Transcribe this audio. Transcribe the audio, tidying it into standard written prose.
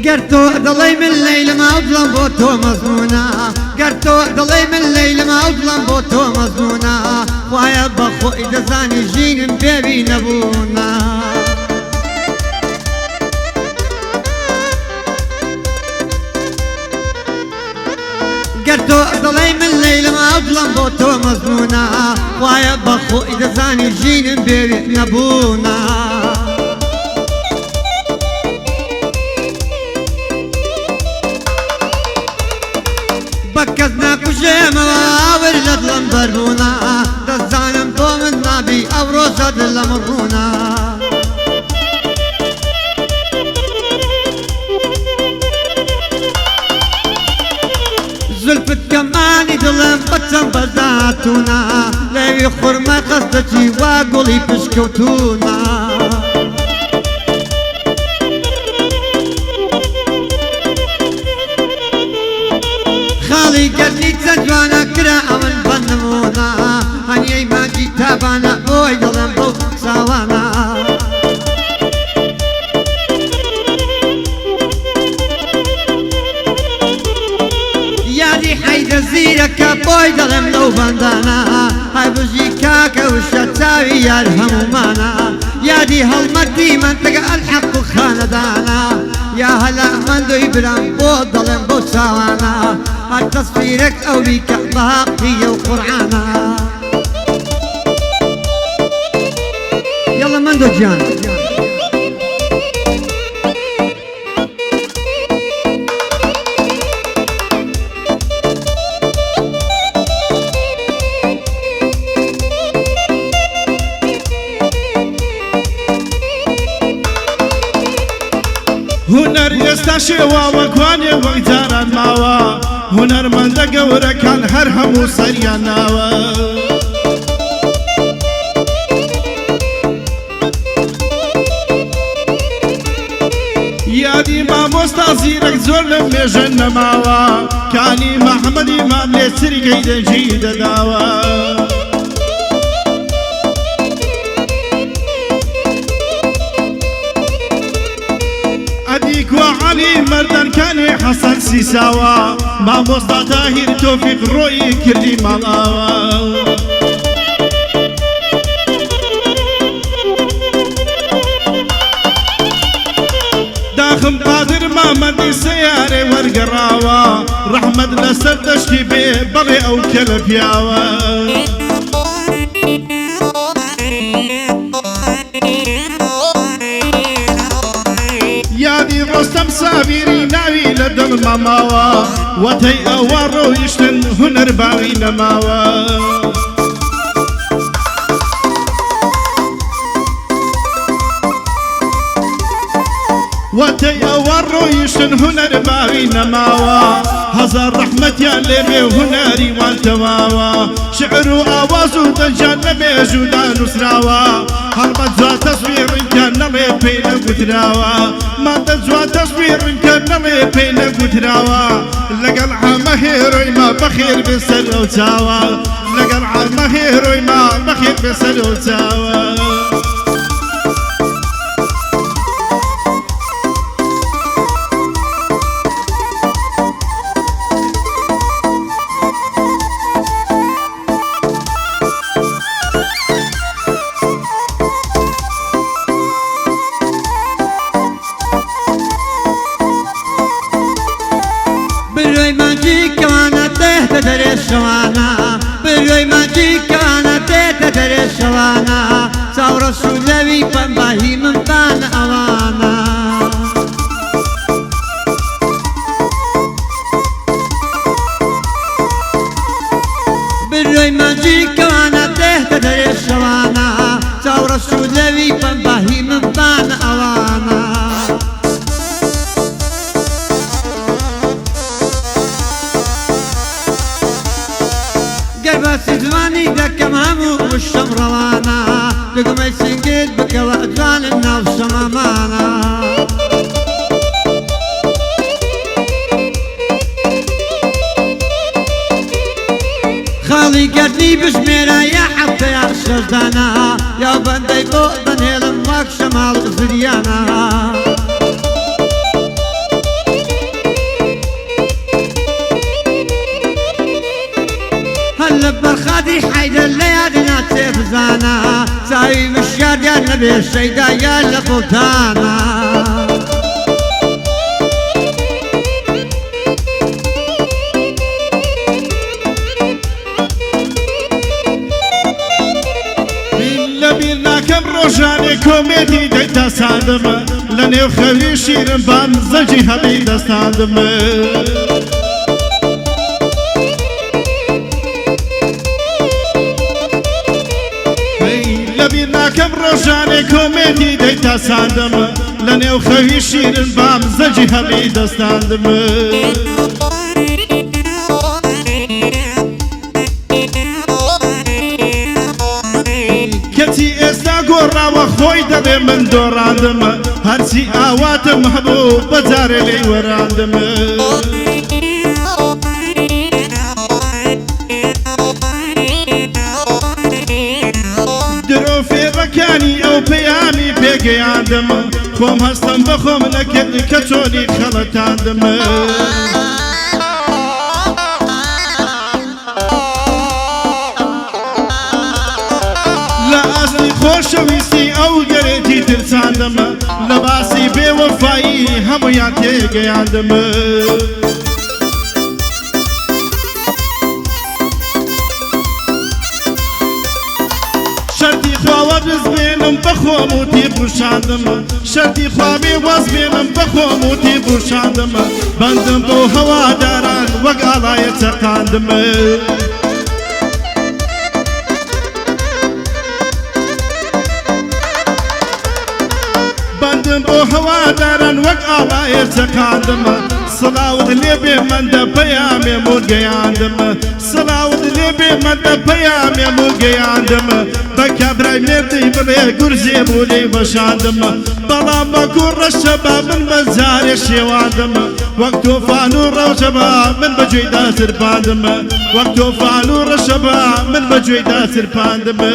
قرتو دڵی من لەیلە ماوزڵم بۆ تۆ مەزمونە قرتو دڵی من لەیلە ماوزڵم بۆ تۆ مەزمونە خوایە بەخۆی دەزانی ژینم بێبی نەبوونە قرتو دڵی من لەیلە ماوزڵم بۆ تۆ مەزمونە خوایە بەخۆی دەزانی ژینم بێبی نەبوونە بەکەس نەکوژێمەوە ئاور لە دڵم بەربوونە دەزانم تۆ من نابی ئەو ڕۆژە دڵ لە من ڕوونە زولفت کەمانی دڵم بەچەم بەزاتونە لەوی خوڕمە خەستەچی وا گوڵی پشکەوتونە خاڵی گەرنی چەند جوانە کرا ئەمن بەندمونە هەنیەی ماگی تابانە بۆی دڵم بەو ساوانە یادی حەیدە زیرەکە بۆی دڵم لەو بەندانە هەر بژی کاکە وشە چاوی یار هەمومانە یادی هەڵمەتی منتەگە ئەلحەق و خانەدانە یا هەلا ئەمەندۆی برام بۆ دڵم بۆ چاوانە هەر تەسفیرێک ئەوی کە بەهاقیە و قورعانە یەڵە مەندۆ گیان هونەر ئێستا شێوا وەکوانێ وەک جاران ماوە هونەرمەندە گەورەکان هەر هەموو سەریان ناوە یادی مامۆستا زیرەک زۆر لەو مێژە نەماوە کانی مەحەمەدی مام لێ چریکەی دەنجی دەداوە علی مردانکانی حەسەن سیساوە مامۆستا تاهیر تۆفیق ڕۆیی کردی ماڵاوە داخم قادر مامەندی سەیارێ وەرگەڕاوە ڕەحمەت لەسەر دەشتی بێ بەڵێ ئەو کەلە پیاوە یادی ڕۆستەم سابیری ناوی لە دڵ ماماوە وەتەی ئەوە ڕۆیشتن هونەر باوی نەماوە وەتەی ئەوە ڕۆیشتن هونەر باوی نەماوە هەزار ڕەحمەتیان لێبێ هونەری وان تەواوە شعر و ئاواز و دەنجان لە مێژوودا نووسراوە هەڵمە جوان تەسویڕینکە نەڵێ پێی نەگوتراوە مادە جوان تەسویڕینکە نەڵێ پێی نەگوتراوە لەگەڵ عامە هێرۆی ما بەخێر بێسەر ئەو چاوە لەگەڵ عامە هێرۆی ما بەخێر بێسەر ئەو چاوە بروی ماجی کوانا تهت در شوانا بروی ماجی کوانا تهت در شوانا ساور سولوی پنباهی من بان اوانا بروی ماجی کوانا تهت در شوانا ساور سولوی پنباهی من بان اوانا باسی جوانی دەکەم هەموو وشەم ڕەوانە دگمەی سنگت بکەوە جوانم ناو شەمامانە خاڵی گەردنی بژمێرە یا حەفتە یا شەشدانە یا بەندەی بۆ دەنێڵم وەک شەماڵ زریانە چاوی مشیاریان نەبێ شەیدایان لە قوتانە لەبیر ناکەم ڕۆژانێ کۆمێدی دەیتا ساندمە لە نێو خەوی شیرم بام زەجی هەڵی دەستاندمە لەبیر ناکەم ڕۆژانێ کۆمێدی دەیتا ساندمە لە نێو خەوی شیرم بام زەجی هەڵی دەستاندمە کەچی ئێستا گۆڕاوە خۆی دەبێ من دۆڕاندمە هەرچی ئاواتم هەبوو بەجارێ لێی وەراندمە درۆ فێڕەکانی ئەو پەیامی پێگەیاندمە خۆم هەستم بە خۆم نەکرد کە چۆنی خەڵەتاندمە خۆشەویستی ئەو گەرێتی ترساندمە لە باسی بێوەفایی هەموویان تێگەیاندمە شەرتی خواوە بزبێنم بە خۆم و تێپوشاندمە شەرتی خواوێ وەزبێنم بە خۆم و تێپوشاندمە بەندم بۆ هەواداران وەک ئاڵایە چەقاندمە بەندم بۆ هەواداران وەک ئاڵایە چەقاندمە سڵاوت لێبێ مەندە پەیامێم و گەیاندمە سڵاوت لێبێ مەندە پەیامێم و گەیاندمە بە کابرای مێردەی بڵێ گورزێ بوو لێی بەشاندمە بەڵام بە کوڕە شەبا من بەجارێ شێواندمە وەک تۆفان و ڕەوشەبا من بەگوێیدا سرپاندمە وەک تۆفان و ڕەشەبا من بەگوێیدا سرپاندمە